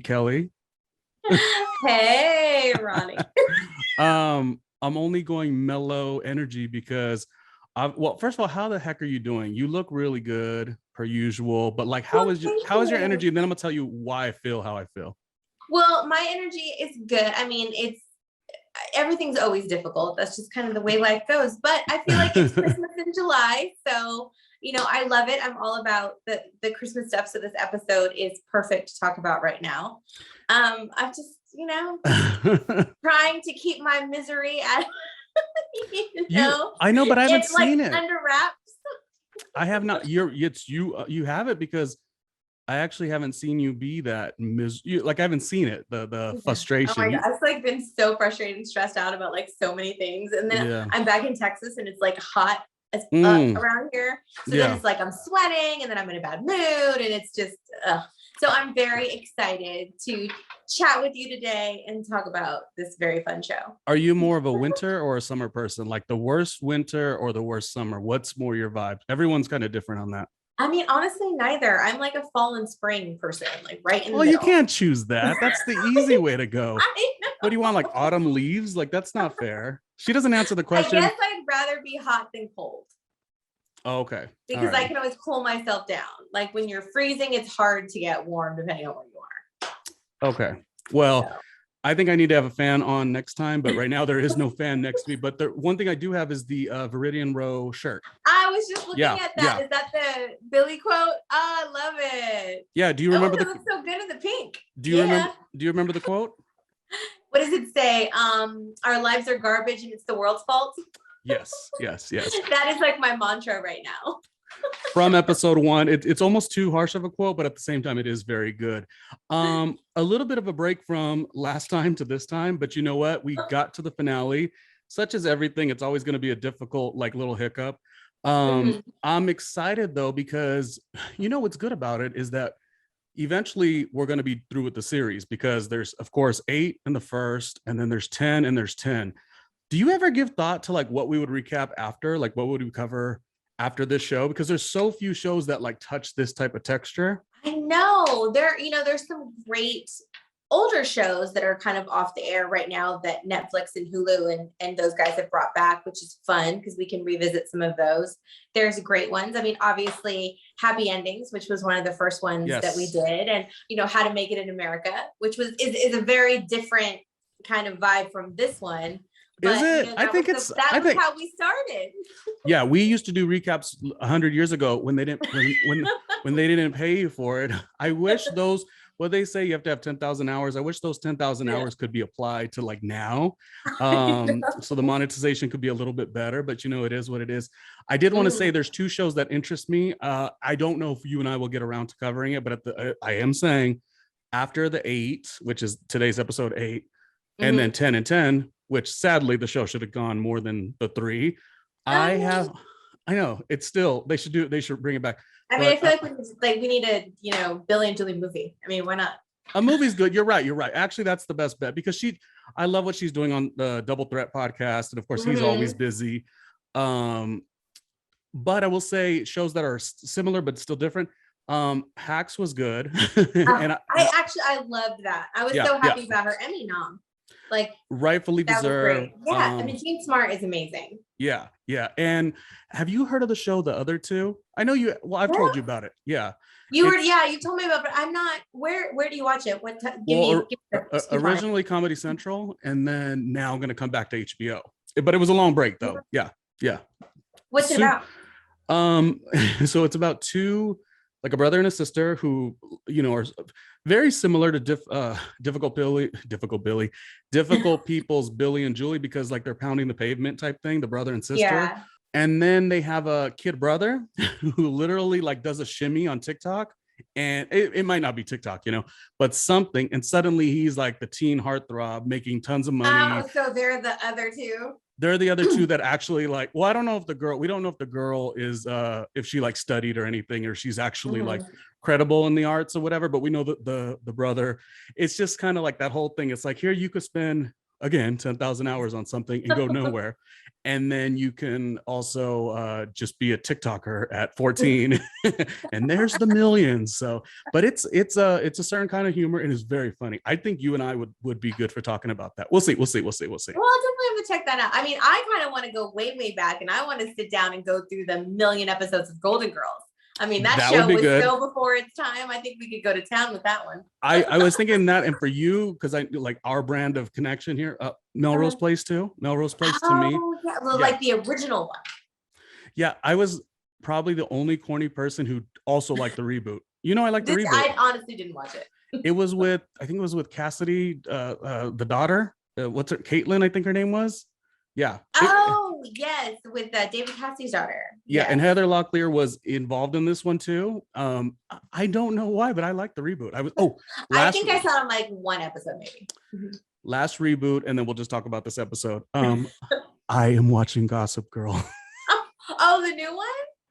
Kellie. Hey, Ronnie. I'm only going mellow energy because well, first of all, how the heck are you doing? You look really good per usual, but like how is your energy? And then I'm gonna tell you why I feel how I feel. Well, my energy is good. I mean, everything's always difficult. That's just kind of the way life goes. But I feel like it's Christmas in July. So, I love it. I'm all about the Christmas stuff. So this episode is perfect to talk about right now. I'm just, trying to keep my misery at, I know, but I haven't seen it under wraps. I have not. You have it because I actually haven't seen you be that I haven't seen it. The frustration. Oh my God, I've been so frustrated and stressed out about so many things, and then I'm back in Texas and it's hot as around here. So then it's I'm sweating, and then I'm in a bad mood, and it's just. So I'm very excited to chat with you today and talk about this very fun show. Are you more of a winter or a summer person? Like the worst winter or the worst summer? What's more your vibe? Everyone's kind of different on that. I mean, honestly, neither. I'm a fall and spring person, right in the middle. You can't choose that. That's the easy way to go. What do you want? Autumn leaves? That's not fair. She doesn't answer the question. I guess I'd rather be hot than cold. Oh, okay. Because I can always cool myself down. When you're freezing, it's hard to get warm depending on where you are. Okay. Well, I think I need to have a fan on next time, but right now there is no fan next to me. But the one thing I do have is the Viridian Row shirt. I was just looking at that. Yeah. Is that the Billy quote? Oh, I love it. Yeah. Do you remember it looks so good in the pink. Do you remember the quote? What does it say? Our lives are garbage and it's the world's fault. Yes. That is my mantra right now. From episode 1, it's almost too harsh of a quote, but at the same time, it is very good. A little bit of a break from last time to this time, but you know what? We got to the finale. Such as everything, it's always going to be a difficult little hiccup. I'm excited though, because what's good about it is that eventually we're going to be through with the series, because there's of course 8 in the first, and then there's 10 and there's 10. Do you ever give thought to what we would recap after? What would we cover after this show? Because there's so few shows that touch this type of texture. I know there's some great older shows that are kind of off the air right now that Netflix and Hulu and those guys have brought back, which is fun because we can revisit some of those. There's great ones. I mean, obviously Happy Endings, which was one of the first ones that we did, and How to Make It in America, which is a very different kind of vibe from this one. But, is it? I think how we started. Yeah, we used to do recaps 100 years ago when they didn't when they didn't pay you for it. I wish those. What they say, you have to have 10,000 hours. I wish those 10,000 hours could be applied to now. So the monetization could be a little bit better, but it is what it is. I did want to say there's 2 shows that interest me. I don't know if you and I will get around to covering it, but I am saying after the 8, which is today's episode 8, and then 10 and 10, which sadly the show should have gone more than the 3. I know it's still, they should bring it back. I mean, I feel we need a, Billy and Julie movie. I mean, why not? A movie's good. You're right. Actually, that's the best bet, because I love what she's doing on the Double Threat podcast. And of course, he's always busy. But I will say shows that are similar, but still different. Hacks was good. And I loved that. I was so happy about her Emmy nom. Rightfully deserved. Yeah. I mean, Jean Smart is amazing. Yeah. And have you heard of the show The Other Two? I know you. Well, I've told you about it. Yeah. You told me about it, but I'm not. Where do you watch it? Originally Comedy Central, and then now I'm going to come back to HBO. But it was a long break though. Yeah. What's it about? So it's about 2, a brother and a sister who, are very similar to difficult people's Billy and Julie, because they're pounding the pavement type thing, the brother and sister. Yeah. And then they have a kid brother who literally does a shimmy on TikTok, and it might not be TikTok, but something. And suddenly he's the teen heartthrob making tons of money. Oh, so they're the other 2. They're the other 2 that actually well, I don't know if we don't know if the girl is, if she studied or anything, or she's actually credible in the arts or whatever, but we know that the brother, it's just kind of that whole thing. It's here you could spend again 10,000 hours on something and go nowhere. And then you can also just be a TikToker at 14 and there's the millions. So, but it's a certain kind of humor and it's very funny. I think you and I would be good for talking about that. We'll see. Well, I'll definitely have to check that out. I mean, I kind of want to go way, way back, and I want to sit down and go through the million episodes of Golden Girls. I mean, that show was good. So before its time. I think we could go to town with that one. I was thinking that, and for you, because I like our brand of connection here, Melrose Place too. Melrose Place to me. Yeah, well, like the original one. Yeah, I was probably the only corny person who also liked the reboot. You know, I like the reboot. I honestly didn't watch it. It was with, I think it was with Cassidy, the daughter. What's her, Caitlin, I think her name was. Yeah. Oh, yes, with David Cassidy's daughter. Yeah, and Heather Locklear was involved in this one too. I don't know why, but I like the reboot. I think I saw like one episode maybe. Last reboot, and then we'll just talk about this episode. I am watching Gossip Girl. Oh, the new one?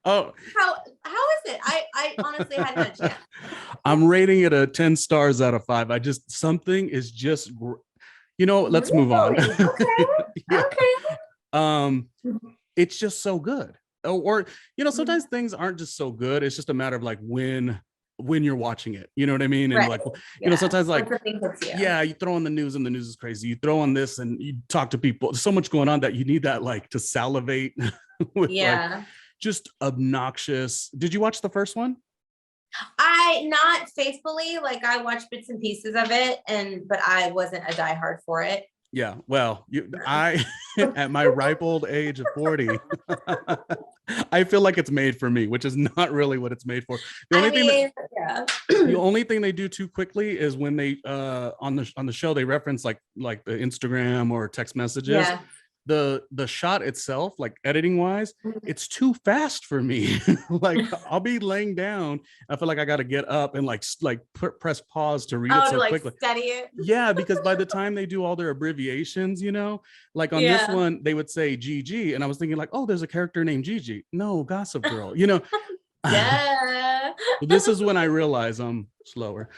Oh, how is it? I honestly hadn't had a chance. I'm rating it a 10 stars out of 5. Something is just, let's move on. Okay. Yeah. Okay. It's just so good. Or sometimes things aren't just so good. It's just a matter of like when you're watching it. You know what I mean? And like, sometimes like, you throw on the news and the news is crazy. You throw on this and you talk to people. There's so much going on that you need that like to salivate with like just obnoxious. Did you watch the first one? Not faithfully, like I watched bits and pieces of it, but I wasn't a diehard for it. Yeah, well, I at my ripe old age of 40, I feel like it's made for me, which is not really what it's made for. The only thing they do too quickly is when they on the show they reference like the Instagram or text messages. Yeah. The shot itself, like editing wise, it's too fast for me. Like I'll be laying down, I feel like I got to get up and like press pause to read it so quickly. Study it. Yeah, because by the time they do all their abbreviations, like on this one they would say GG, and I was thinking like, oh, there's a character named Gigi. No, Gossip Girl. Yeah. This is when I realize I'm slower.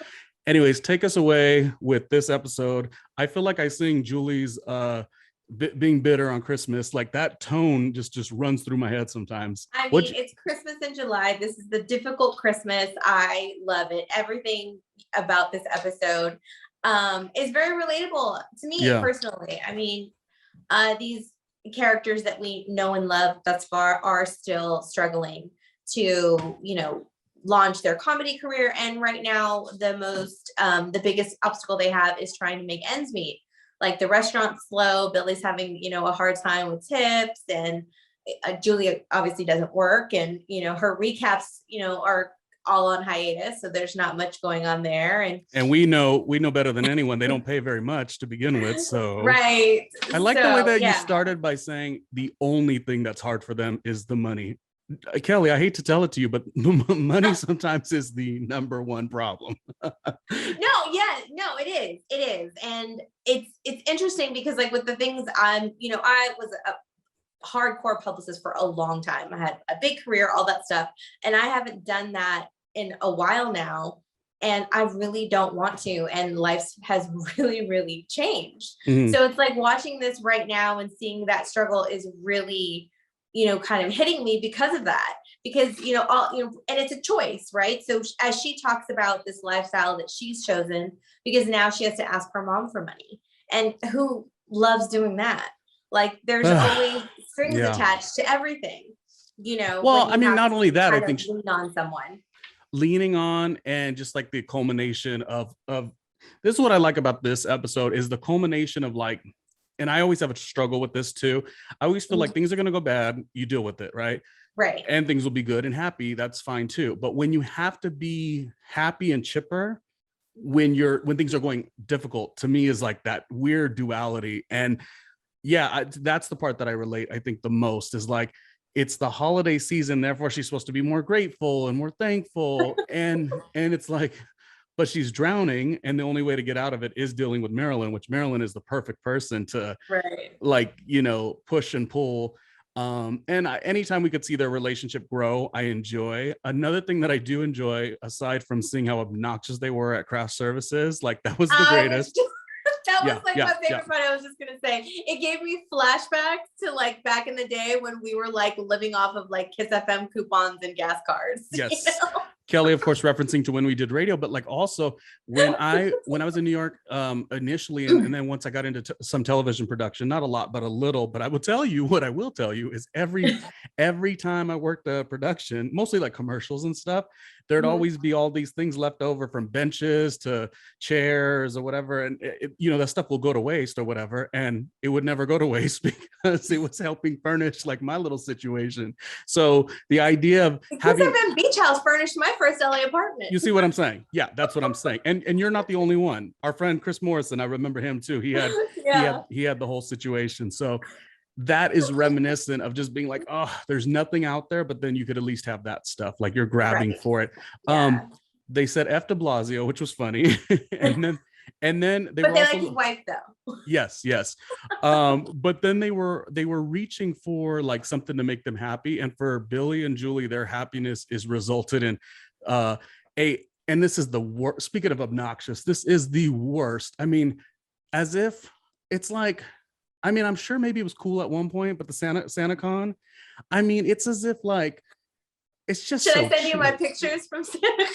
Anyways, take us away with this episode. I feel like I sing Julie's being bitter on Christmas, like that tone just runs through my head sometimes. I mean, it's Christmas in July. This is the difficult Christmas. I love it. Everything about this episode is very relatable to me personally. I mean, these characters that we know and love thus far are still struggling to, launch their comedy career. And right now, the biggest obstacle they have is trying to make ends meet. Like the restaurant's slow, Billy's having, a hard time with tips, and Julia obviously doesn't work. And, her recaps, are all on hiatus. So there's not much going on there. And we know better than anyone. They don't pay very much to begin with. So right. I like the way that you started by saying the only thing that's hard for them is the money. Kelly, I hate to tell it to you, but money sometimes is the number one problem. No, it is. And it's interesting because like with the things I was a hardcore publicist for a long time. I had a big career, all that stuff. And I haven't done that in a while now. And I really don't want to. And life has really, really changed. Mm-hmm. So it's like watching this right now and seeing that struggle is really, kind of hitting me because of that, because, and it's a choice, right? So as she talks about this lifestyle that she's chosen, because now she has to ask her mom for money, and who loves doing that? Like there's always strings attached to everything, Well, I mean, not only that, I think lean on someone. Leaning on, and just like the culmination of this is what I like about this episode is the culmination of like, and I always have a struggle with this too. I always feel like things are going to go bad. You deal with it, right? Right. And things will be good and happy. That's fine too. But when you have to be happy and chipper when things are going difficult, to me is like that weird duality. And that's the part that I relate, I think, the most is like, it's the holiday season. Therefore she's supposed to be more grateful and more thankful. and it's like, but she's drowning, and the only way to get out of it is dealing with Marilyn, which Marilyn is the perfect person to push and pull. Anytime we could see their relationship grow, I enjoy. Another thing that I do enjoy, aside from seeing how obnoxious they were at craft services, like that was the greatest. That was like my favorite part. I was just gonna say it gave me flashbacks to like back in the day when we were like living off of like Kiss FM coupons and gas cards. Yes. You know? Kelly, of course, referencing to when we did radio, but like also when I was in New York initially, and then once I got into some television production, not a lot, but a little. But I will tell you what I will tell you is every time I worked a production, mostly like commercials and stuff, there'd always be all these things left over from benches to chairs or whatever, and that stuff will go to waste or whatever, and it would never go to waste because it was helping furnish like my little situation. So the idea of having Beach House furnished my first LA apartment. You see what I'm saying? Yeah, that's what I'm saying. And you're not the only one. Our friend Chris Morrison, I remember him too. He had he had the whole situation. So that is reminiscent of just being like, oh, there's nothing out there, but then you could at least have that stuff. Like you're grabbing for it. Yeah. They said F de Blasio, which was funny. and then they but were they also, like his wife though. Yes. But then they were reaching for like something to make them happy. And for Billy and Julie, their happiness is resulted in and this is the worst. Speaking of obnoxious, this is the worst. I mean, as if it's like, I mean, I'm sure maybe it was cool at one point, but the Santa Con, I mean, it's as if like, it's just. Should I send you my pictures from Santa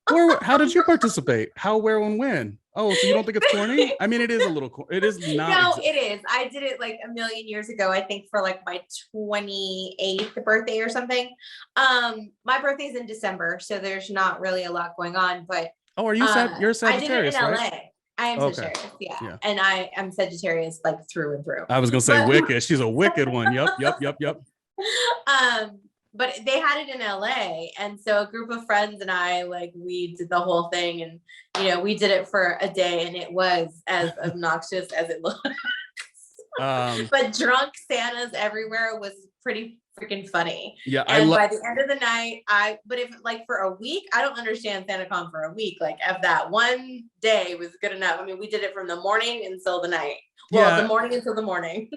Con? How did you participate? How, where, and when? Oh, so you don't think it's corny? I mean, it is a little. It is not. No, it is. I did it like a million years ago. I think for like my 28th birthday or something. My birthday's in December, so there's not really a lot going on. But are you? You're a Sagittarius, I did it in LA. Right? I am Sagittarius, yeah, and I am Sagittarius like through and through. I was gonna say wicked. She's a wicked one. Yep. But they had it in LA, and so a group of friends and I, like, we did the whole thing, and we did it for a day, and it was as obnoxious as it looks. But drunk Santas everywhere was pretty freaking funny. Yeah, and by the end of the night, but if like for a week, I don't understand SantaCon for a week. Like if that one day was good enough. I mean, we did it from the morning until the night. Well, the morning until the morning.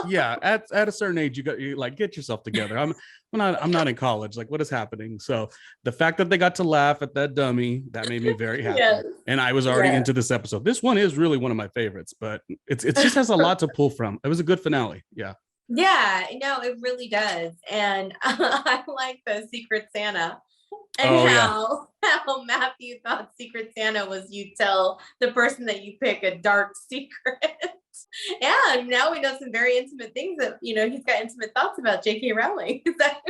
Yeah, at a certain age, you like get yourself together. I'm not in college. Like, what is happening? So the fact that they got to laugh at that dummy, that made me very happy. Yes. And I was already into this episode. This one is really one of my favorites, but it just has a lot to pull from. It was a good finale. Yeah. Yeah, no, it really does. And I like the Secret Santa. And how Matthew thought Secret Santa was you tell the person that you pick a dark secret. And now we know some very intimate things that, he's got intimate thoughts about J.K. Rowling. Is that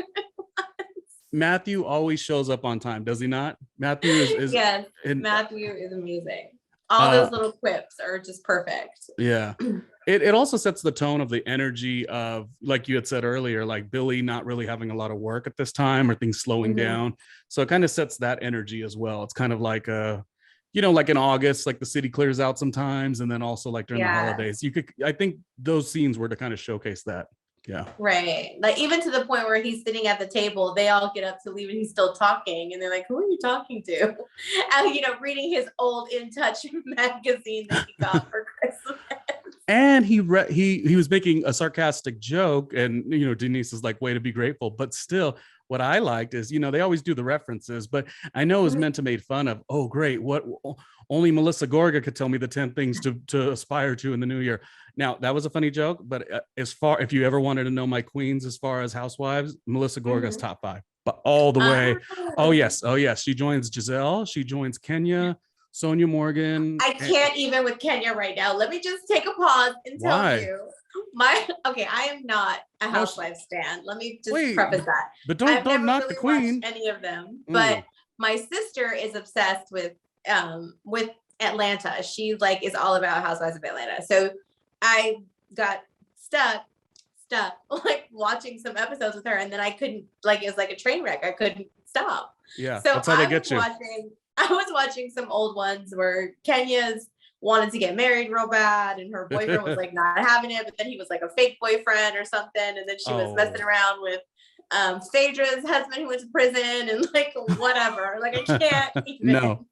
Matthew always shows up on time, does he not? Matthew is yes, Matthew is amazing. All those little quips are just perfect. Yeah. It also sets the tone of the energy of, like you had said earlier, like Billy not really having a lot of work at this time or things slowing down. So it kind of sets that energy as well. It's kind of like like in August, like the city clears out sometimes. And then also like during the holidays, I think those scenes were to kind of showcase that. Yeah. Right. Like even to the point where he's sitting at the table, they all get up to leave and he's still talking. And they're like, who are you talking to? And, reading his old In Touch magazine that he got for Christmas. And he was making a sarcastic joke, and Denise is like, way to be grateful. But still, what I liked is, they always do the references, but I know it was meant to make fun of. Oh, great! What only Melissa Gorga could tell me the 10 things to aspire to in the new year. Now that was a funny joke, but if you ever wanted to know my queens as far as housewives, Melissa Gorga's top 5, but all the way. Oh yes, she joins Giselle, she joins Kenya. Sonia Morgan. I can't even with Kenya right now. Let me just take a pause and tell you. I am not a housewife stan. Let me just preface that. But don't knock the queen. Any of them. But my sister is obsessed with Atlanta. She is all about Housewives of Atlanta. So I got stuck like watching some episodes with her, and then I couldn't, it was like a train wreck. I couldn't stop. Yeah. So that's how they get you. I was watching some old ones where Kenya's wanted to get married real bad and her boyfriend was like not having it, but then he was like a fake boyfriend or something. And then she was messing around with Phaedra's husband who went to prison and like whatever. Like I can't even. No.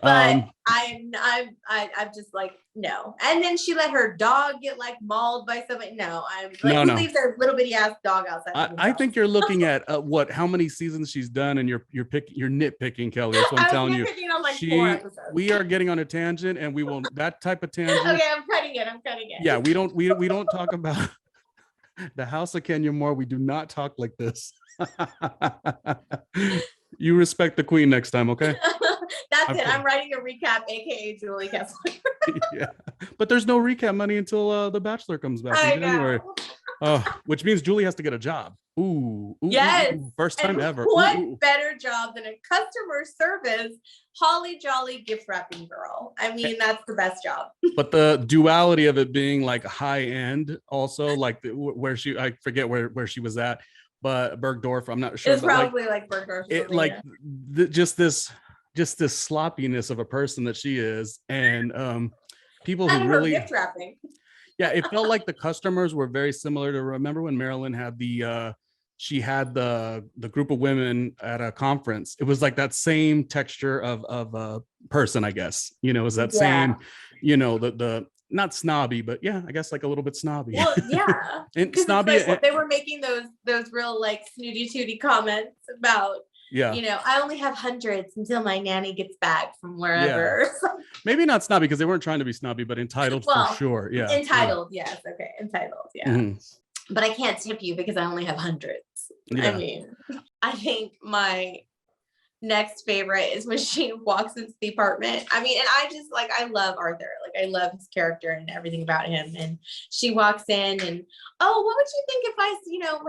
But I'm just like, no. And then she let her dog get like mauled by somebody. No, I'm like, who leaves their little bitty ass dog outside? I think you're looking at how many seasons she's done, and you're nitpicking, Kelly. That's what I'm telling you. On like 4 episodes. We are getting on a tangent, and we will that type of tangent. Okay, I'm cutting it. Yeah, we don't talk about the House of Kenya more. We do not talk like this. You respect the queen next time, okay? That's it. I'm writing a recap, aka Julie Kessler. Yeah, but there's no recap money until The Bachelor comes back in January. Which means Julie has to get a job. Yes. First time ever. What better job than a customer service holly jolly gift wrapping girl? I mean, that's the best job. But the duality of it being like high end, also like where I forget where she was at, but Bergdorf, I'm not sure. It's probably like Bergdorf. Just this sloppiness of a person that she is, and people who really gift wrapping. Yeah, it felt like the customers were very similar to, remember when Marilyn had the group of women at a conference. It was like that same texture of a person, I guess. It was that same, the not snobby, but yeah, I guess like a little bit snobby. Well, yeah. And snobby. Like, they were making those real like snooty tooty comments about, I only have hundreds until my nanny gets back from wherever. Yeah. Maybe not snobby because they weren't trying to be snobby, but entitled for sure. Yeah. Entitled. Yeah. Yes. Okay. Entitled. Yeah. Mm-hmm. But I can't tip you because I only have hundreds. Yeah. I mean, I think my next favorite is when she walks into the apartment. I mean, and I love Arthur. Like I love his character and everything about him. And she walks in and, what would you think if I,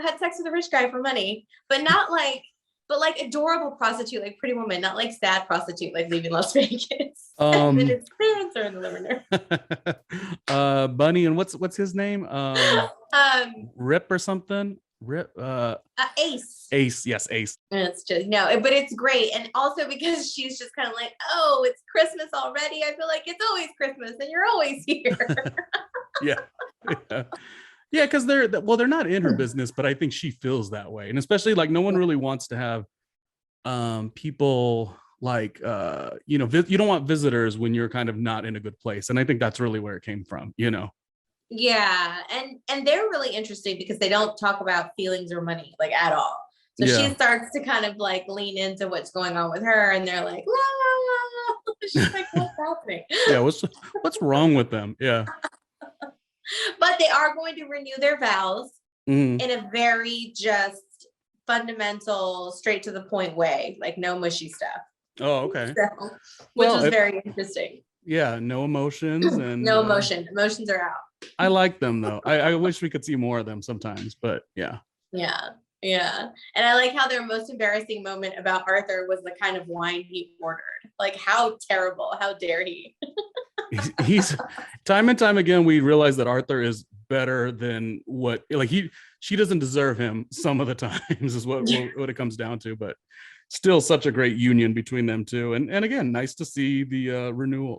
had sex with a rich guy for money, but not like, but like adorable prostitute, like Pretty Woman, not like sad prostitute, like Leaving Las Vegas. And then his parents are in the living room. Bunny, and what's his name? Rip or something. Rip. Ace. Ace, yes, Ace. It's just but it's great, and also because she's just kind of like, it's Christmas already. I feel like it's always Christmas, and you're always here. Yeah. Yeah, because they're not in her business, but I think she feels that way. And especially like no one really wants to have people like you don't want visitors when you're kind of not in a good place. And I think that's really where it came from, Yeah, and they're really interesting because they don't talk about feelings or money like at all. So she starts to kind of like lean into what's going on with her, and they're like, la, la, la. She's like, what's happening? Yeah, what's wrong with them? Yeah. But they are going to renew their vows in a very just fundamental, straight to the point way, like no mushy stuff. Oh, okay. So, which is very interesting. Yeah, no emotions and no emotion. Emotions are out. I like them though. I wish we could see more of them sometimes, but yeah. Yeah. Yeah. And I like how their most embarrassing moment about Arthur was the kind of wine he ordered. Like, how terrible. How dare he? He's time and time again, we realize that Arthur is better than she doesn't deserve him some of the times is what it comes down to, but still such a great union between them two. And again, nice to see the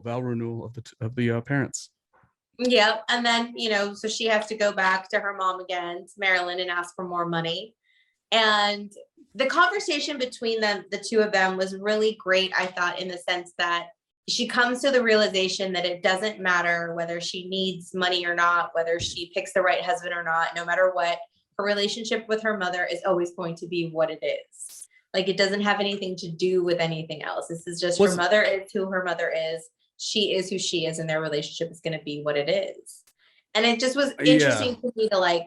vow renewal of the parents. Yep. And then, so she has to go back to her mom again, to Marilyn, and ask for more money. And the conversation between them, the two of them, was really great, I thought, in the sense that she comes to the realization that it doesn't matter whether she needs money or not, whether she picks the right husband or not, no matter what, her relationship with her mother is always going to be what it is. Like, it doesn't have anything to do with anything else. This is just her mother is who her mother is. She is who she is, and their relationship is going to be what it is. And it just was interesting to me to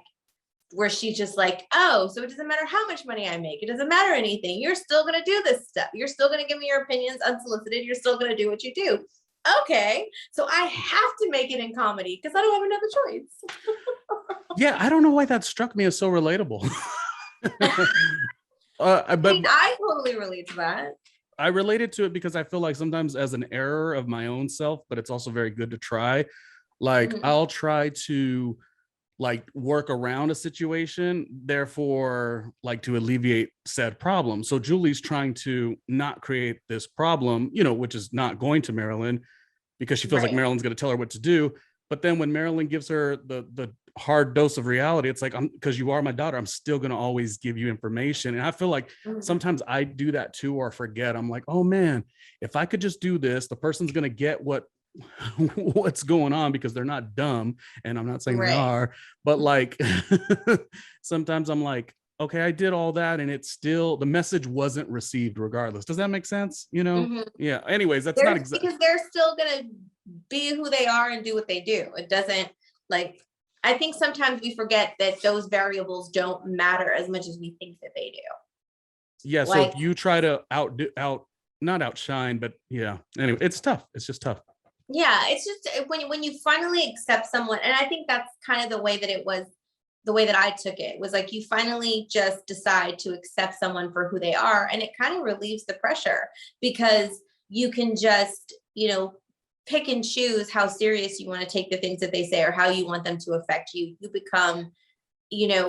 where she's just like, so it doesn't matter how much money I make. It doesn't matter anything. You're still going to do this stuff. You're still going to give me your opinions unsolicited. You're still going to do what you do. Okay. So I have to make it in comedy because I don't have another choice. Yeah. I don't know why that struck me as so relatable. I totally relate to that. I related to it because I feel like sometimes as an error of my own self, but it's also very good to try. I'll try to work around a situation, therefore to alleviate said problem. So Julie's trying to not create this problem, which is not going to Marilyn because she feels like Marilyn's going to tell her what to do. But then when Marilyn gives her the hard dose of reality, it's like, because you are my daughter, I'm still going to always give you information. And I feel like sometimes I do that too, or forget. I'm like, oh man, if I could just do this, the person's going to get what's going on, because they're not dumb. And I'm not saying they are, but like, sometimes I'm like, okay, I did all that and it's still, the message wasn't received regardless. Does that make sense? You know? Yeah. Anyways, that's not exactly, because they're still going to be who they are and do what they do. It doesn't, like, I think sometimes we forget that those variables don't matter as much as we think that they do. Yeah. So if you try to not outshine, but yeah, anyway, it's tough. It's just tough. Yeah. It's just when you finally accept someone, and I think that's kind of the way that it was, the way that I took it was like, you finally just decide to accept someone for who they are. And it kind of relieves the pressure, because you can just, pick and choose how serious you want to take the things that they say or how you want them to affect you. You become,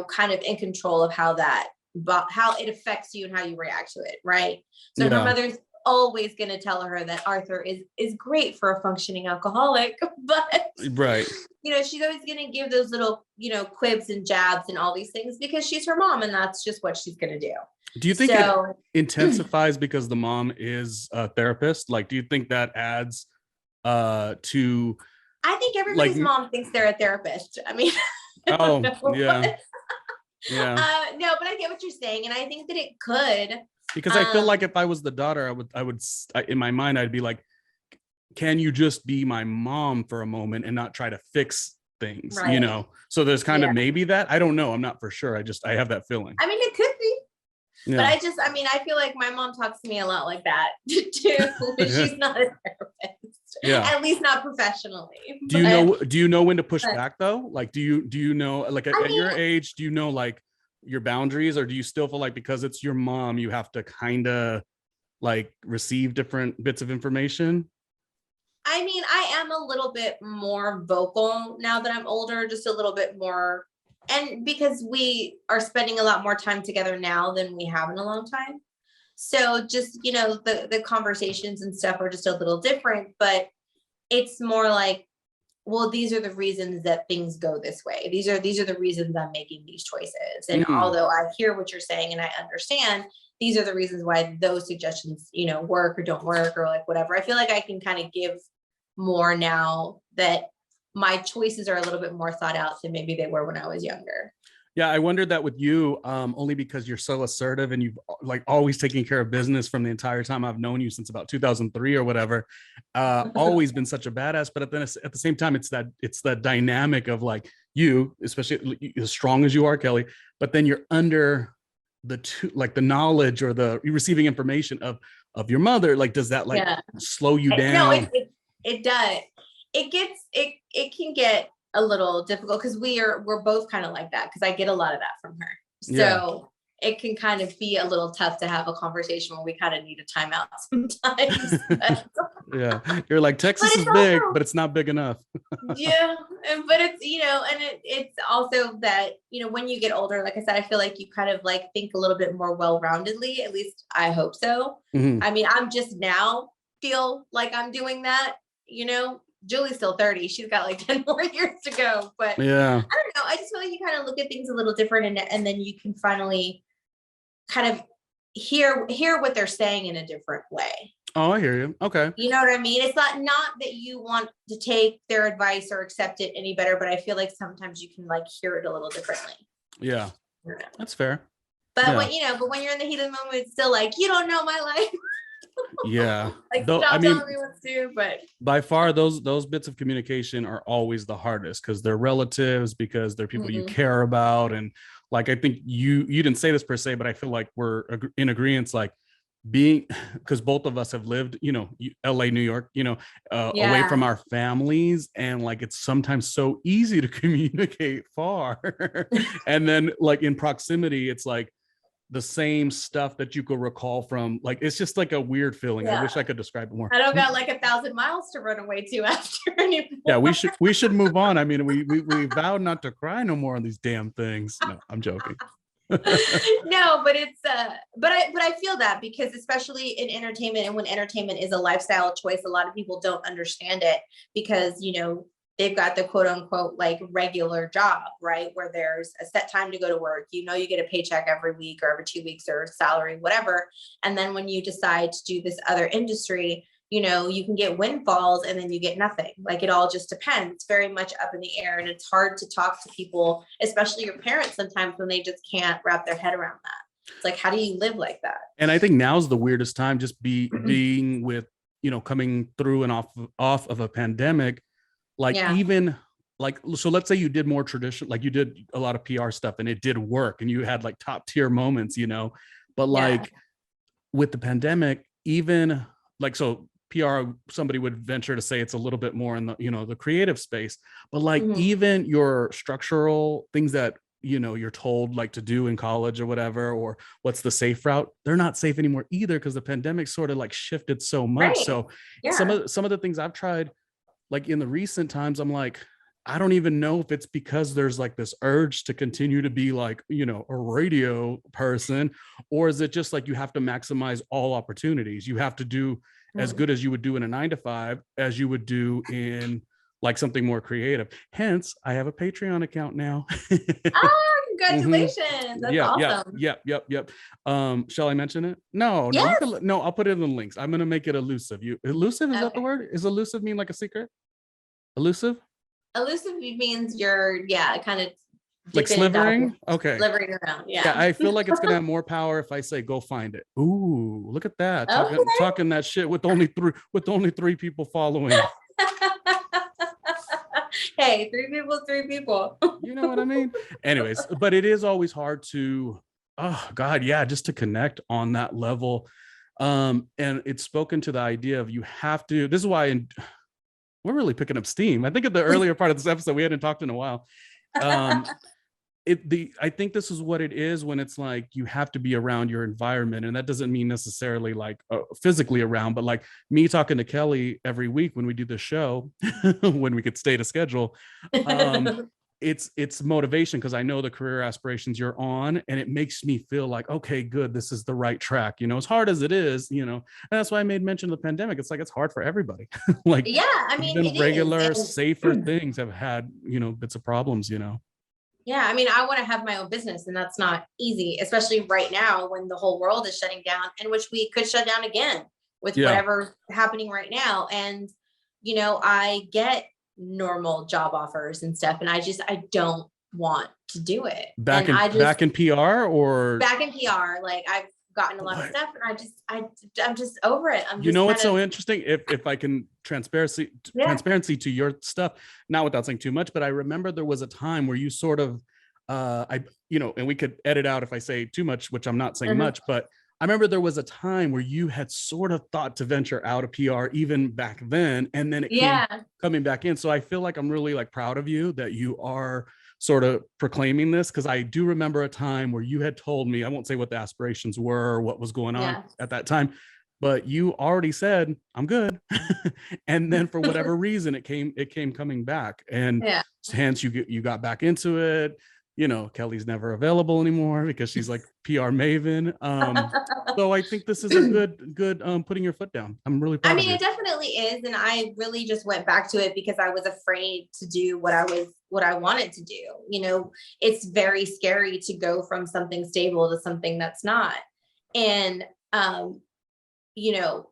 kind of in control of how it affects you and how you react to it. Right. So her mother's always going to tell her that Arthur is great for a functioning alcoholic, but right. She's always going to give those little, quibs and jabs and all these things because she's her mom and that's just what she's going to do. Do you think it intensifies because the mom is a therapist? Like, do you think that adds to? I think everybody's mom thinks they're a therapist. I mean, yeah. No, but I get what you're saying. And I think that it could. Because I feel like if I was the daughter, I would in my mind, I'd be like, can you just be my mom for a moment and not try to fix things, right. So there's kind of maybe that, I don't know. I'm not for sure. I have that feeling. I mean, it could be, but I feel like my mom talks to me a lot like that too. She's not a therapist, at least not professionally. Do you know when to push back though? Like, do you know, like at your age, do you know like your boundaries, or do you still feel like because it's your mom, you have to kind of like receive different bits of information? I mean, I am a little bit more vocal now that I'm older, just a little bit more. And because we are spending a lot more time together now than we have in a long time. So just, the conversations and stuff are just a little different, but it's more like, well, these are the reasons that things go this way. These are the reasons I'm making these choices. And although I hear what you're saying and I understand, these are the reasons why those suggestions, work or don't work or like whatever. I feel like I can kind of give more now that my choices are a little bit more thought out than maybe they were when I was younger. Yeah, I wondered that with you, only because you're so assertive and you've like always taken care of business from the entire time I've known you, since about 2003 or whatever. Always been such a badass, but at the same time, it's that dynamic of like you, especially as strong as you are, Kellie, but then you're under the knowledge or you're receiving information of your mother. Like, does that slow you down? No, it does. It can get a little difficult because we're both kind of like that, because I get a lot of that from her. So it can kind of be a little tough to have a conversation where we kind of need a timeout sometimes. Yeah, you're like, Texas is big, but it's not big enough. Yeah, but it's and it's also that when you get older, like I said, I feel like you kind of like think a little bit more well-roundedly. At least I hope so. I mean, I'm just now feel like I'm doing that. Julie's still 30. She's got like 10 more years to go. But yeah, I don't know. I just feel like you kind of look at things a little different, and then you can finally kind of hear what they're saying in a different way. Oh, I hear you. Okay. You know what I mean? It's not that you want to take their advice or accept it any better, but I feel like sometimes you can like hear it a little differently. Yeah, that's fair. But when you're in the heat of the moment, it's still like, you don't know my life. Yeah. Like, stop telling me what to do. But by far, those bits of communication are always the hardest, because they're relatives, because they're people you care about. And like, I think you didn't say this per se, but I feel like we're in agreement, like because both of us have lived, LA, New York, away from our families. And like, it's sometimes so easy to communicate far. And then like in proximity, it's like the same stuff that you could recall from, like, it's just like a weird feeling. I wish I could describe it more. I don't got like 1,000 miles to run away to after anymore. Yeah, we should move on. I mean, we vowed not to cry no more on these damn things. No, I'm joking. No, but it's but I feel that, because especially in entertainment, and when entertainment is a lifestyle choice, a lot of people don't understand it, because they've got the quote unquote like regular job, right? Where there's a set time to go to work, you know, you get a paycheck every week or every 2 weeks or salary, whatever. And then when you decide to do this other industry, you know, you can get windfalls and then you get nothing. Like it all just depends. It's very much up in the air. And it's hard to talk to people, especially your parents sometimes when they just can't wrap their head around that. It's like, how do you live like that? And I think now's the weirdest time, just being with, you know, coming through and off of a pandemic. Like even like, so let's say you did more tradition, like you did a lot of PR stuff and it did work and you had like top tier moments, you know, but like with the pandemic, even like, so PR, somebody would venture to say it's a little bit more in the, you know, the creative space, but like even your structural things that, you know, you're told like to do in college or whatever, or what's the safe route, they're not safe anymore either, because the pandemic sort of like shifted so much. So some of the things I've tried, like in the recent times, I'm like, I don't even know if it's because there's like this urge to continue to be like, you know, a radio person, or is it just like you have to maximize all opportunities? You have to do as good as you would do in a 9-to-5 as you would do in like something more creative. Hence, I have a Patreon account now. Congratulations. That's awesome. Yep. Shall I mention it? No, no, I'll put it in the links. I'm going to make it elusive. Elusive, is that the word? Is elusive mean like a secret? Elusive? Elusive means you're, kind of like slithering. Okay. Slithering around. Yeah. I feel like it's going to have more power if I say, go find it. Ooh, look at that. Talking that shit with only three people following. Hey, 3 people. You know what I mean? Anyways, but it is always hard to, oh God, yeah, just to connect on that level. And it's spoken to the idea of you have to, this is why we're really picking up steam. I think at the earlier part of this episode, we hadn't talked in a while. I think this is what it is when it's like you have to be around your environment, and that doesn't mean necessarily like physically around, but like me talking to Kellie every week when we do the show, when we could stay to schedule, it's motivation, because I know the career aspirations you're on, and it makes me feel like, okay, good, this is the right track, you know, as hard as it is, you know. And that's why I made mention of the pandemic. It's like it's hard for everybody. Like, I mean, even regular safer things have had, you know, bits of problems, you know. Yeah, I mean, I want to have my own business, and that's not easy, especially right now when the whole world is shutting down, and which we could shut down again with whatever's happening right now. And, you know, I get normal job offers and stuff, and I don't want to do it. Back in PR, like I've gotten a lot of stuff, and I'm just over it. You know what's so interesting? If I can transparency to your stuff, not without saying too much, but I remember there was a time where you sort of and we could edit out if I say too much, which I'm not saying much, but I remember there was a time where you had sort of thought to venture out of PR even back then, and then it came coming back in. So I feel like I'm really like proud of you that you are sort of proclaiming this, because I do remember a time where you had told me, I won't say what the aspirations were or what was going on at that time, but you already said, I'm good. And then for whatever reason, it came coming back, and hence you got back into it. You know, Kellie's never available anymore because she's like PR maven. So I think this is a good putting your foot down. I'm really proud of you. It definitely is. And I really just went back to it because I was afraid to do what I wanted to do. You know, it's very scary to go from something stable to something that's not. And, you know,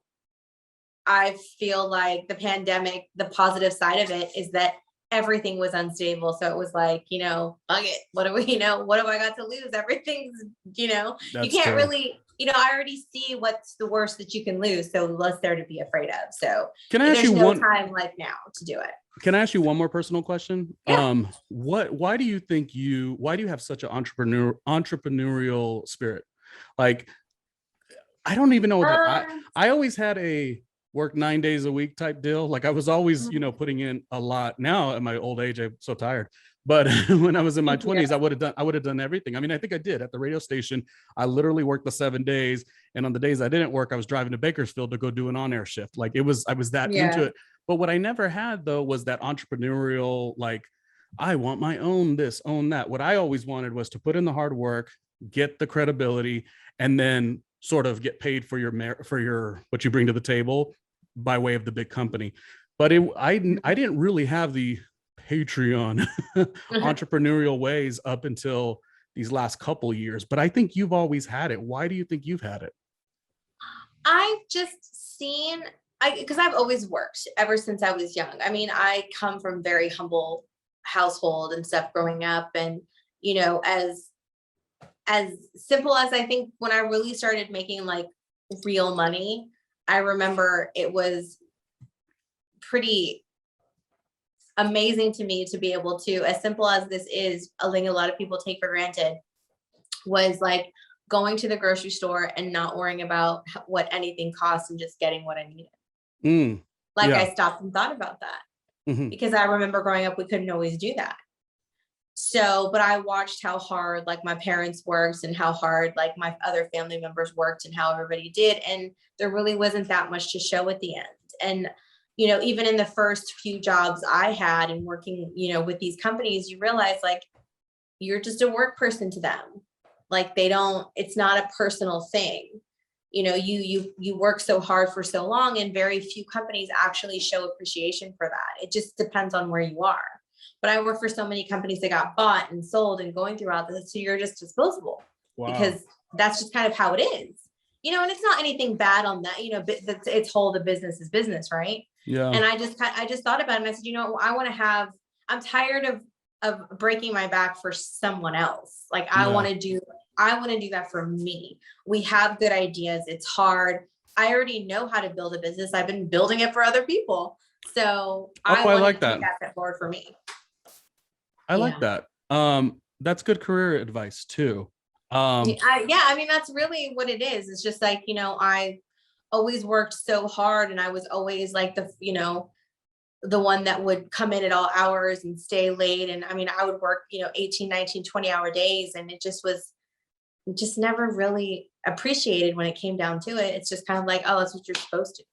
I feel like the pandemic, the positive side of it is that everything was unstable. So it was like, you know, fuck it. What do I got to lose? Everything's, you know, you can't really, you know, I already see what's the worst that you can lose. So what's there to be afraid of? So can I ask you no time like now to do it. Can I ask you one more personal question? Yeah. Why do you have such an entrepreneurial spirit? Like, I don't even know what I always had a work 9 days a week type deal. Like I was always, you know, putting in a lot. Now at my old age, I'm so tired. But when I was in my 20s, I would have done everything. I mean, I think I did at the radio station. I literally worked the 7 days. And on the days I didn't work, I was driving to Bakersfield to go do an on-air shift. Like I was that into it. But what I never had though, was that entrepreneurial, like, I want my own this, own that. What I always wanted was to put in the hard work, get the credibility, and then sort of get paid for your what you bring to the table by way of the big company. But I didn't really have the Patreon entrepreneurial ways up until these last couple years, but I think you've always had it. Why do you think you've had it? I've just seen, because I've always worked ever since I was young. I mean, I come from very humble household and stuff growing up, and as simple as I think when I really started making like real money, I remember it was pretty amazing to me to be able to, as simple as this is, a thing a lot of people take for granted, was like going to the grocery store and not worrying about what anything costs and just getting what I needed. Like yeah. I stopped and thought about that because I remember growing up, we couldn't always do that. So, but I watched how hard like my parents worked and how hard like my other family members worked and how everybody did. And there really wasn't that much to show at the end. And, even in the first few jobs I had and working, with these companies, you realize like, you're just a work person to them. Like it's not a personal thing. You work so hard for so long, and very few companies actually show appreciation for that. It just depends on where you are. But I work for so many companies that got bought and sold and going throughout this. So you're just disposable. Wow. Because that's just kind of how it is, and it's not anything bad on that, it's whole, the business is business. Right. Yeah. And I just thought about it and I said, I'm tired of breaking my back for someone else. Like I want to do that for me. We have good ideas. It's hard. I already know how to build a business. I've been building it for other people. So I like that. Take that forward for me. I like that. That's good career advice too. I mean, that's really what it is. It's just like, I always worked so hard, and I was always like the one that would come in at all hours and stay late. And I mean, I would work, 18, 19, 20-hour days. And it just never really appreciated when it came down to it. It's just kind of like, oh, that's what you're supposed to do.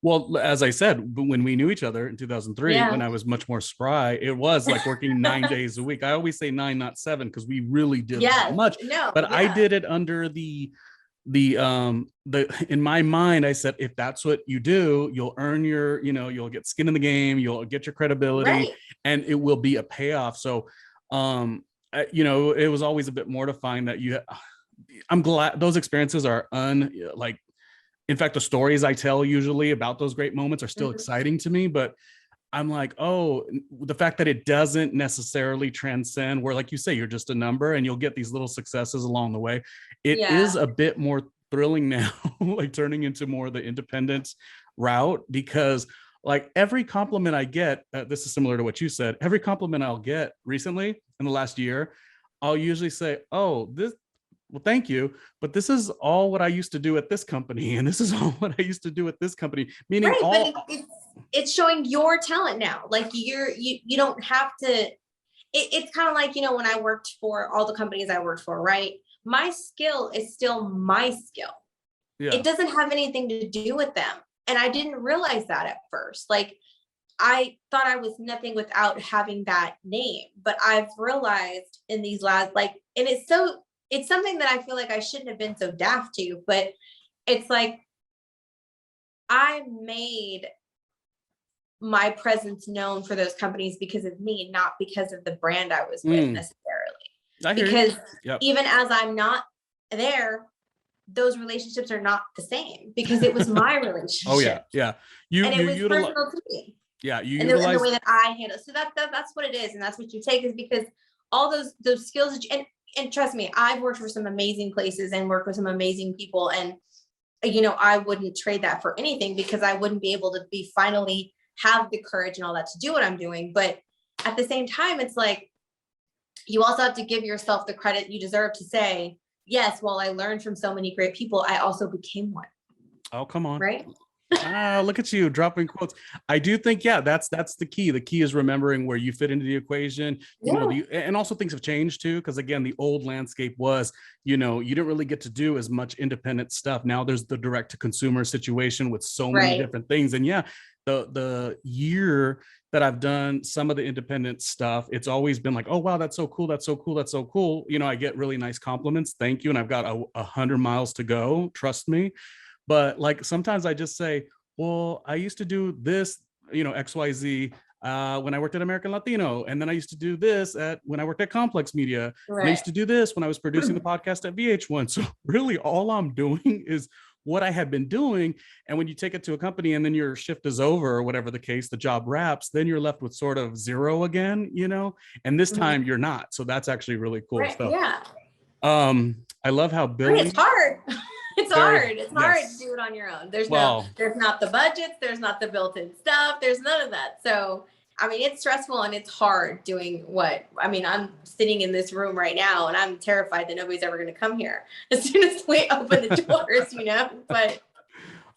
Well, as I said, when we knew each other in 2003, when I was much more spry, it was like working 9 days a week. I always say 9, not 7, because we really did that much. But I did it under the in my mind, I said, if that's what you do, you'll earn your, you'll get skin in the game, you'll get your credibility, and it will be a payoff. So, it was always a bit mortifying that I'm glad those experiences are in fact, the stories I tell usually about those great moments are still exciting to me, but I'm like, oh, the fact that it doesn't necessarily transcend where, like you say, you're just a number and you'll get these little successes along the way. It is a bit more thrilling now, like turning into more of the independent route, because like every compliment I get, this is similar to what you said, every compliment I'll get recently in the last year, I'll usually say, oh, well, thank you, but this is all what I used to do at this company, and this is all what I used to do at this company. Meaning, but it's showing your talent now. Like you don't have to. It's kind of like when I worked for all the companies I worked for, right? My skill is still my skill. Yeah. It doesn't have anything to do with them, and I didn't realize that at first. Like I thought I was nothing without having that name, but I've realized in these last and it's something that I feel like I shouldn't have been so daft to, but it's like I made my presence known for those companies because of me, not because of the brand I was with necessarily. Because even as I'm not there, those relationships are not the same because it was my relationship. Oh yeah. Yeah. And it was personal to me. Yeah. You and the way that I handle. So that's what it is. And that's what you take, is because all those skills that and trust me, I've worked for some amazing places and worked with some amazing people. And, I wouldn't trade that for anything, because I wouldn't be able to finally have the courage and all that to do what I'm doing. But at the same time, it's like, you also have to give yourself the credit you deserve to say, yes, while I learned from so many great people, I also became one. Oh, come on. Right. Look at you dropping quotes. I do think, that's the key. The key is remembering where you fit into the equation, and also things have changed too. Cause again, the old landscape was, you didn't really get to do as much independent stuff. Now there's the direct to consumer situation with so many different things. And the year that I've done some of the independent stuff, it's always been like, oh, wow, that's so cool. That's so cool. That's so cool. I get really nice compliments. Thank you. And I've got 100 miles to go. Trust me. But like, sometimes I just say, well, I used to do this, XYZ. when I worked at American Latino. And then I used to do this when I worked at Complex Media. Right. And I used to do this when I was producing the podcast at VH1. So really all I'm doing is what I had been doing. And when you take it to a company and then your shift is over or whatever the case, the job wraps, then you're left with sort of zero again, and this time you're not. So that's actually really cool stuff. Yeah. I love how Billy. I mean, it's hard. It's hard. It's hard yes. to do it on your own. There's not the budgets. There's not the built-in stuff. There's none of that. So, I mean, it's stressful and it's hard doing I'm sitting in this room right now and I'm terrified that nobody's ever going to come here as soon as we open the doors, but.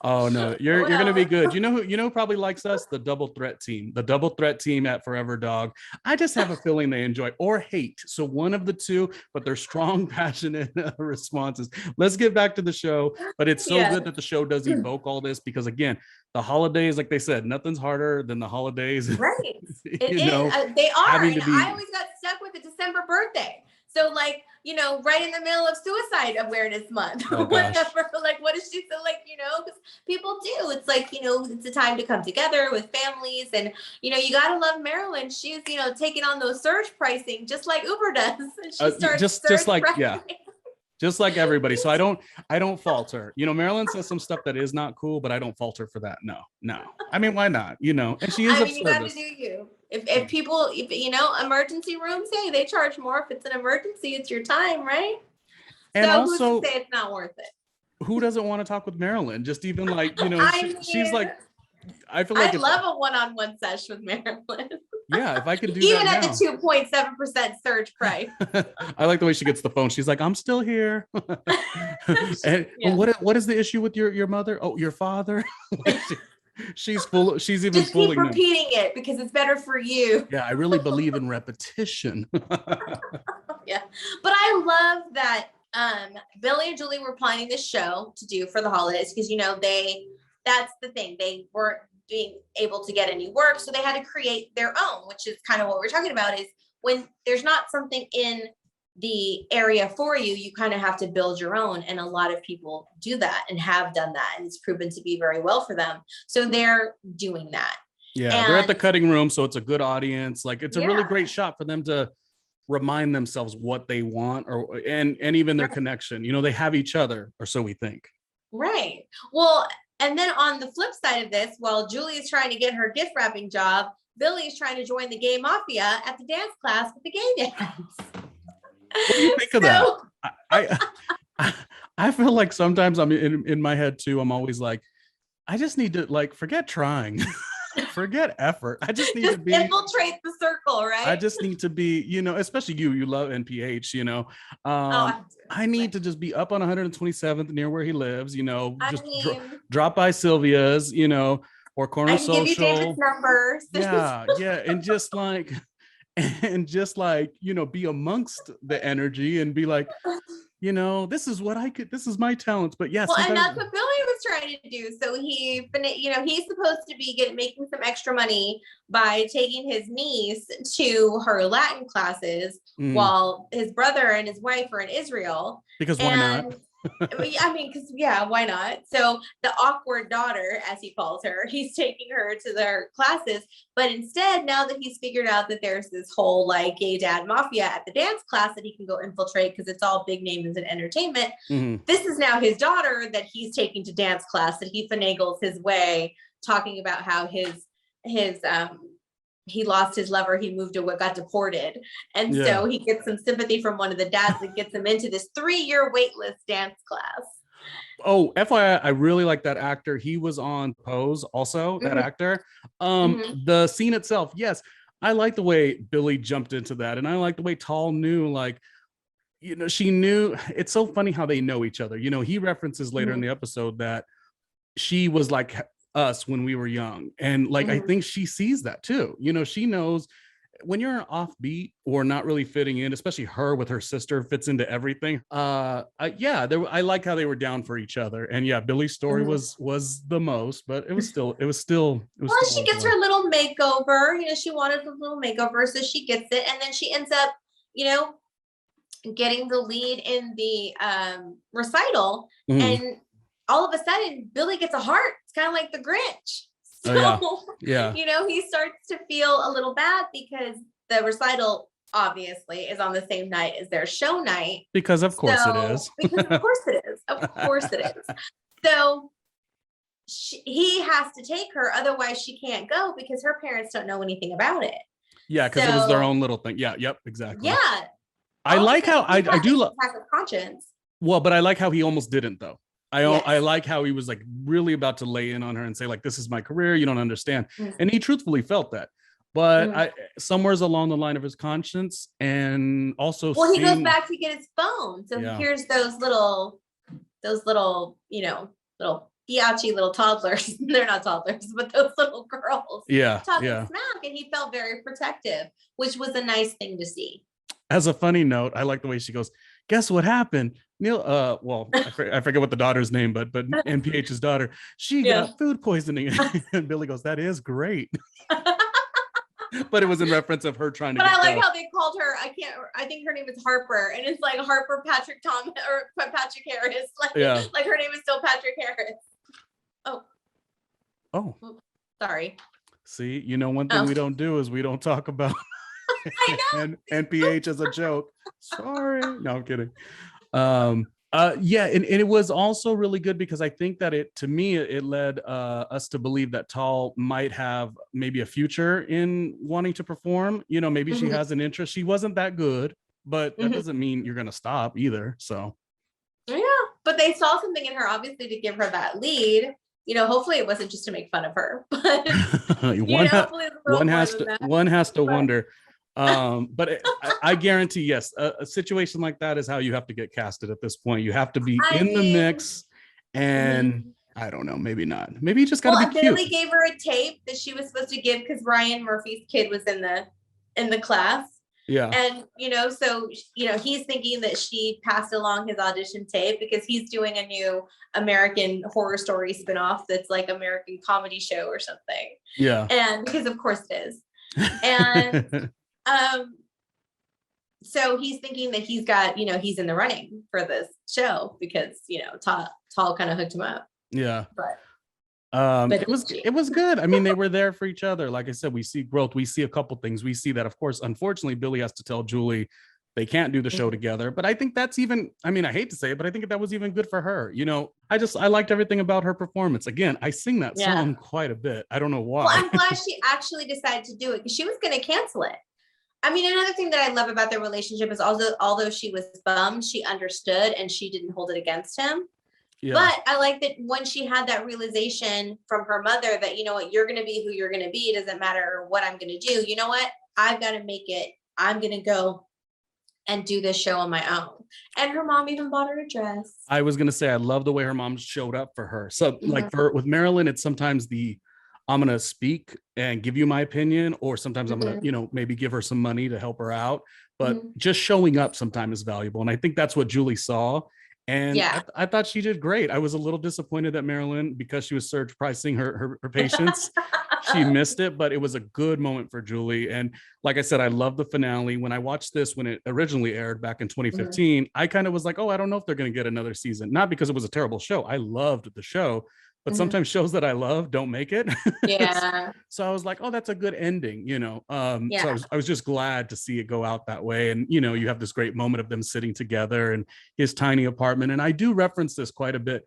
Oh no, you're going to be good. Who probably likes us? The Double Threat team. The Double Threat team at Forever Dog. I just have a feeling they enjoy or hate. So one of the two, but they're strong, passionate responses. Let's get back to the show. But it's so good that the show does evoke all this because again, the holidays, like they said, nothing's harder than the holidays. Right. It is. They are. And I always got stuck with the December birthday. So right in the middle of Suicide Awareness Month or whatever, what is she so because people do. It's it's a time to come together with families and, you got to love Marilyn. She's, taking on those surge pricing just like Uber does. And she starts just like, just like everybody. So I don't fault her. Marilyn says some stuff that is not cool, but I don't fault her for that. No. I mean, why not? And she is of you service. got to do you. If people, emergency rooms, hey, they charge more. If it's an emergency, it's your time, right? And so also, who's to say it's not worth it? Who doesn't want to talk with Marilyn? Just even she's like, I feel I'd love a one-on-one session with Marilyn. Yeah, if I could do even that at the 2.7% surge price. I like the way she gets the phone. She's like, I'm still here. And what is the issue with your mother? Oh, your father? She's full. She's even just keep repeating it because it's better for you. Yeah, I really believe in repetition. Yeah, but I love that Billy and Julie were planning this show to do for the holidays because that's the thing, they weren't being able to get any work, so they had to create their own, which is kind of what we're talking about. Is when there's not something in the area for you, you kind of have to build your own. And a lot of people do that and have done that. And it's proven to be very well for them. So they're doing that. Yeah, they're at the cutting room. So it's a good audience. It's a really great shot for them to remind themselves what they want and even their connection. They have each other, or so we think. Right. Well, and then on the flip side of this, while Julie is trying to get her gift wrapping job, Billy is trying to join the gay mafia at the dance class with the gay dads. What do you think of that? I feel like sometimes I'm in my head too. I'm always like, I just need to forget trying, forget effort. I just need to be infiltrate the circle, right? I just need to be, especially you love NPH, I need to just be up on 127th near where he lives, drop by Sylvia's, or Corner Social. Give you David's numbers. Yeah. And just be amongst the energy and be like, this is my talents. But yes. Well, and that's what Billy was trying to do. So he's supposed to be making some extra money by taking his niece to her Latin classes while his brother and his wife are in Israel. Because why not? Why not? So the awkward daughter, as he calls her, he's taking her to their classes. But instead, now that he's figured out that there's this whole gay dad mafia at the dance class that he can go infiltrate because it's all big names and entertainment. This is now his daughter that he's taking to dance class that he finagles his way, talking about how he lost his lover, he got deported. And so he gets some sympathy from one of the dads that gets him into this 3-year waitlist dance class. Oh, FYI, I really like that actor. He was on Pose also, that actor. The scene itself, yes. I like the way Billy jumped into that. And I like the way Tall knew, she knew. It's so funny how they know each other. He references later in the episode that she was like us when we were young. And I think she sees that too. She knows when you're offbeat or not really fitting in, especially her with her sister fits into everything. I like how they were down for each other. And Billy's story was the most, but it was still she gets her little makeover. She wanted a little makeover, so she gets it. And then she ends up, getting the lead in the recital. And all of a sudden, Billy gets a heart. It's kind of like the Grinch. So, Yeah. he starts to feel a little bad because the recital obviously is on the same night as their show night. Because of course it is. Because of course it is. Of course it is. So he has to take her, otherwise she can't go because her parents don't know anything about it. Yeah, because it was their own little thing. Yeah, yep, exactly. Yeah. I like how I do love conscience. Well, but I like how he almost didn't though. I like how he was like really about to lay in on her and say like, this is my career, you don't understand. And he truthfully felt that. But somewhere's along the line of his conscience, and also he goes back to get his phone. So he hears those little, little biatchy little toddlers. They're not toddlers, but those little girls. Talking smack, and he felt very protective, which was a nice thing to see. As a funny note, I like the way she goes, guess what happened? Neil, well, I forget what the daughter's name, but NPH's daughter, she got food poisoning. And Billy goes, that is great. But it was in reference of her trying to. But I like how they called her. I think her name is Harper, and it's like Harper Patrick Thomas or Patrick Harris. Like her name is still Patrick Harris. Oh, sorry. See, one thing we don't do is we don't talk about and NPH as a joke. Sorry, no, I'm kidding. And it was also really good because I think that it led us to believe that Tal might have maybe a future in wanting to perform. Maybe she has an interest. She wasn't that good, but that doesn't mean you're gonna stop either. So but they saw something in her, obviously, to give her that lead. Hopefully it wasn't just to make fun of her, but one has to wonder. But I guarantee, yes, a situation like that is how you have to get casted at this point. You have to be in the mix, and I don't know, maybe not. Maybe you just gotta be cute. Billy gave her a tape that she was supposed to give because Ryan Murphy's kid was in the class. Yeah. And so he's thinking that she passed along his audition tape because he's doing a new American Horror Story spinoff that's like American Comedy Show or something. Yeah. And because of course it is. And so he's thinking that he's got, he's in the running for this show because, Tal kind of hooked him up. Yeah. But it was good. I mean, they were there for each other. Like I said, we see growth. We see a couple things. We see that, of course, unfortunately, Billy has to tell Julie they can't do the show together. But I think that's even, I mean, I hate to say it, but I think that was even good for her. I liked everything about her performance. Again, I sing that song quite a bit. I don't know why. Well, I'm glad she actually decided to do it because she was going to cancel it. I mean, another thing that I love about their relationship is also, although she was bummed, she understood and she didn't hold it against him. Yeah. But I like that when she had that realization from her mother that, you're going to be who you're going to be. It doesn't matter what I'm going to do. You know what? I've got to make it. I'm going to go and do this show on my own. And her mom even bought her a dress. I was going to say, I love the way her mom showed up for her. So like with Marilyn, it's sometimes I'm going to speak and give you my opinion, or sometimes I'm going to, maybe give her some money to help her out. But just showing up sometimes is valuable. And I think that's what Julie saw. And I thought she did great. I was a little disappointed that Marilyn, because she was surge pricing her patience, she missed it, but it was a good moment for Julie. And like I said, I love the finale. When I watched this, when it originally aired back in 2015, I kind of was like, oh, I don't know if they're going to get another season. Not because it was a terrible show. I loved the show, but sometimes shows that I love don't make it. Yeah. So I was like, oh, that's a good ending, So I was just glad to see it go out that way. And, you have this great moment of them sitting together in his tiny apartment. And I do reference this quite a bit.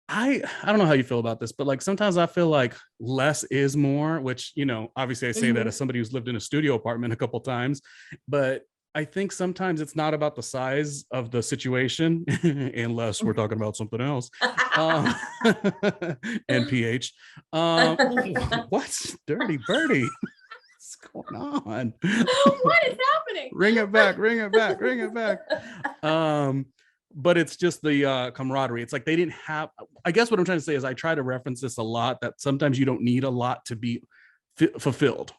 I don't know how you feel about this, but like sometimes I feel like less is more, which, obviously I say that as somebody who's lived in a studio apartment a couple times, but I think sometimes it's not about the size of the situation, unless we're talking about something else. NPH. What's Dirty Birdie? What's going on? What is happening? Ring it back. But it's just the camaraderie. It's like they didn't have, I guess what I'm trying to say is I try to reference this a lot, that sometimes you don't need a lot to be fulfilled.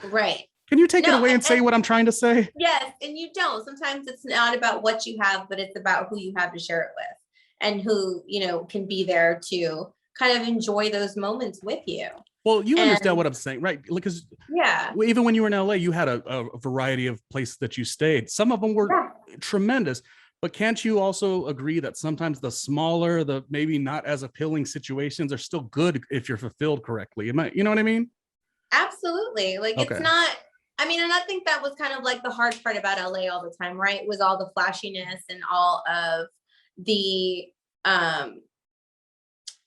Right. Can you take it away and say what I'm trying to say? Yes, and you don't. Sometimes it's not about what you have, but it's about who you have to share it with and who, can be there to kind of enjoy those moments with you. Well, you understand what I'm saying, right? Because even when you were in LA, you had a variety of places that you stayed. Some of them were tremendous, But can't you also agree that sometimes the smaller, the maybe not as appealing situations are still good if you're fulfilled correctly? You know what I mean? Absolutely. Like Okay. it's not, I mean, and I think that was kind of like the hard part about LA all the time, right? Was all the flashiness and all of the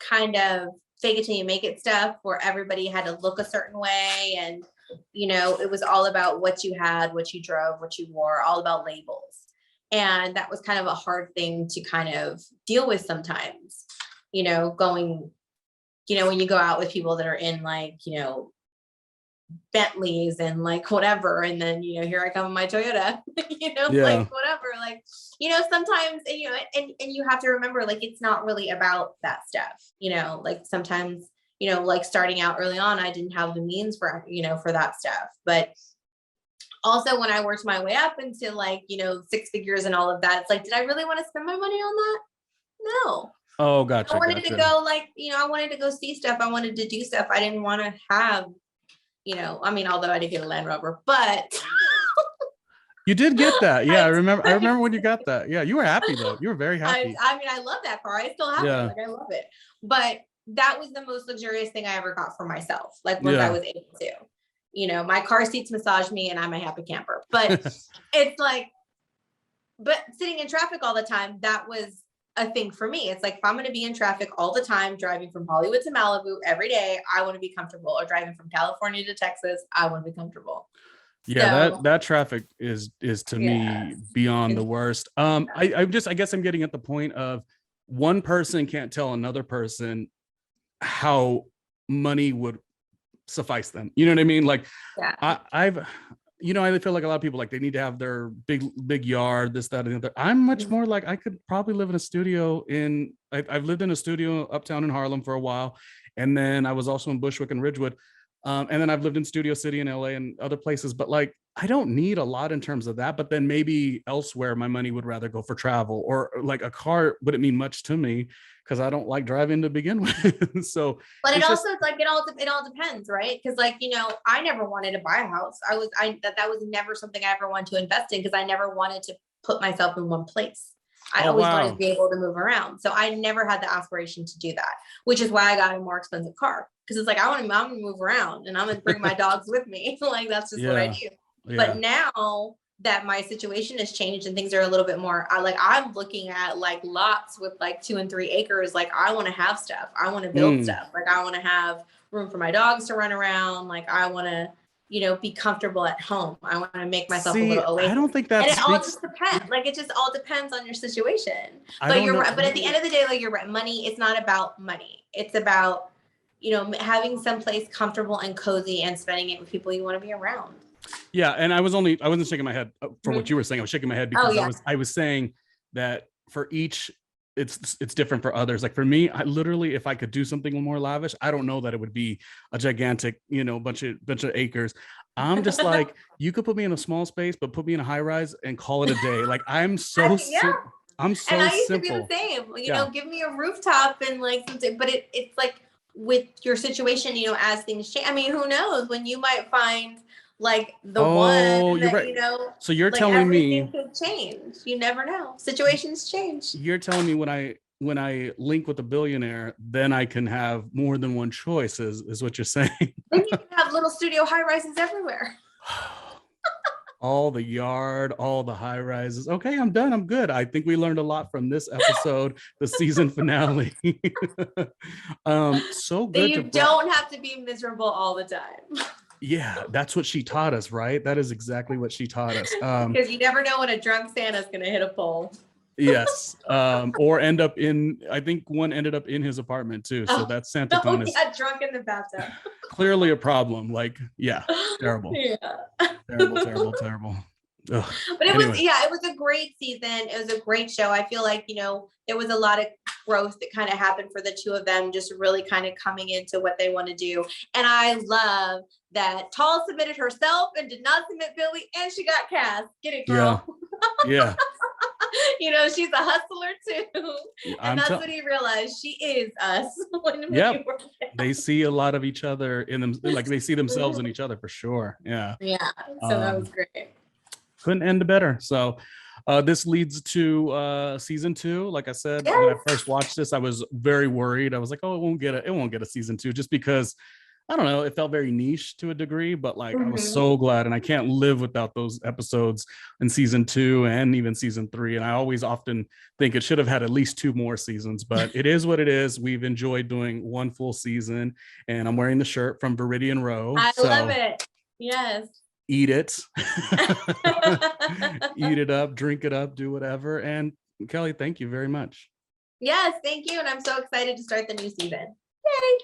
kind of fake it till you make it stuff where everybody had to look a certain way. And, you know, it was all about what you had, what you drove, what you wore, all about labels. And that was kind of a hard thing to kind of deal with sometimes, you know, going, you know, when you go out with people that are in like, you know, Bentleys and like whatever, and then, you know, here I come in my Toyota, you know, Yeah. like whatever, like, you know, sometimes, you know, and you have to remember, like, it's not really about that stuff, you know, like sometimes, you know, like starting out early on, I didn't have the means for, you know, for that stuff. But also when I worked my way up into like, you know, 6 figures and all of that, it's like, did I really want to spend my money on that? No. Oh, gotcha. I wanted to go like, you know, I wanted to go see stuff. I wanted to do stuff. I didn't want to have, you know, I mean, although I did get a Land Rover, but You did get that. Yeah, I remember when you got that. Yeah, you were happy though. You were very happy. I mean, I love that car. I still have it. Like, I love it. But that was the most luxurious thing I ever got for myself. Like, once I was able to, you know, my car seats massage me and I'm a happy camper. But it's like, but sitting in traffic all the time, that was a thing for me. It's like, if I'm going to be in traffic all the time, driving from Hollywood to Malibu every day, I want to be comfortable. Or driving from California to Texas, I want to be comfortable. Yeah, So, that traffic is to me beyond the worst. I guess I'm getting at the point of one person can't tell another person how money would suffice them. You know what I mean? Like I've you know, I feel like a lot of people like they need to have their big yard, this, that, and the other. I'm much more like I could probably live in a studio I've lived in a studio uptown in Harlem for a while. And then I was also in Bushwick and Ridgewood. And then I've lived in Studio City in LA and other places, but like, I don't need a lot in terms of that, but then maybe elsewhere, my money would rather go for travel, or like a car wouldn't mean much to me because I don't like driving to begin with. So, but it also just, like, it all depends, right? Because like, you know, I never wanted to buy a house. That was never something I ever wanted to invest in because I never wanted to put myself in one place. I always wanted to be able to move around. So I never had the aspiration to do that, which is why I got a more expensive car. Because it's like, I'm gonna move around and I'm gonna bring my dogs with me. Like, that's just what I do. But now that my situation has changed and things are a little bit more, I'm looking at like lots with like 2 and 3 acres. Like, I want to have stuff. I want to build stuff. Like, I want to have room for my dogs to run around. Like, I want to, you know, be comfortable at home. I want to make myself a little away. I don't think that's, and it all just depends. Like, it just all depends on your situation. But you're right. But at the end of the day, like, you're right. Money, it's not about money. It's about, you know, having someplace comfortable and cozy and spending it with people you want to be around. Yeah. And I wasn't shaking my head for what you were saying. I was shaking my head because I was saying that for each, it's different for others. Like for me, I literally, if I could do something more lavish, I don't know that it would be a gigantic, you know, bunch of acres. I'm just like, you could put me in a small space, but put me in a high rise and call it a day. Like, I'm so I'm so and I used simple. to be the same. You know, give me a rooftop and like something, but it's like with your situation, you know, as things change. I mean, who knows when you might find like the one that, right. You know, so you're like telling everything me could change. You never know. Situations change. You're telling me when I link with a billionaire, then I can have more than one choice, is what you're saying. Then you can have little studio high rises everywhere. All the yard, all the high rises. Okay, I'm done. I'm good. I think we learned a lot from this episode, the season finale. So good. You don't have to be miserable all the time. Yeah, that's what she taught us, right? That is exactly what she taught us. Because you never know when a drunk Santa's going to hit a pole. Yes. Or end up I think one ended up in his apartment too. So that Santa Con is drunk in the bathtub. Clearly a problem. Like, terrible. Yeah. Terrible. Ugh. But it was a great season. It was a great show. I feel like, you know, there was a lot of growth that kind of happened for the two of them, just really kind of coming into what they want to do. And I love that Tall submitted herself and did not submit Billy, and she got cast. Get it, girl. Yeah. You know, she's a hustler too. And that's what he realized. She is us. They see a lot of each other in them. Like, they see themselves in each other for sure. Yeah. Yeah. So that was great. Couldn't end better. So This leads to season 2. Like I said, when I Yes. first watched this, I was very worried. I was like, oh, it won't get a season 2, just because I don't know, it felt very niche to a degree, but like I was Mhm. so glad, and I can't live without those episodes in season 2 and even season 3. And I always often think it should have had at least 2 more seasons, but it is what it is. We've enjoyed doing 1 full season, and I'm wearing the shirt from Viridian Row. I love So it. Yes. eat it, eat it up, drink it up, do whatever. And Kellie, thank you very much. Yes, thank you. And I'm so excited to start the new season. Yay.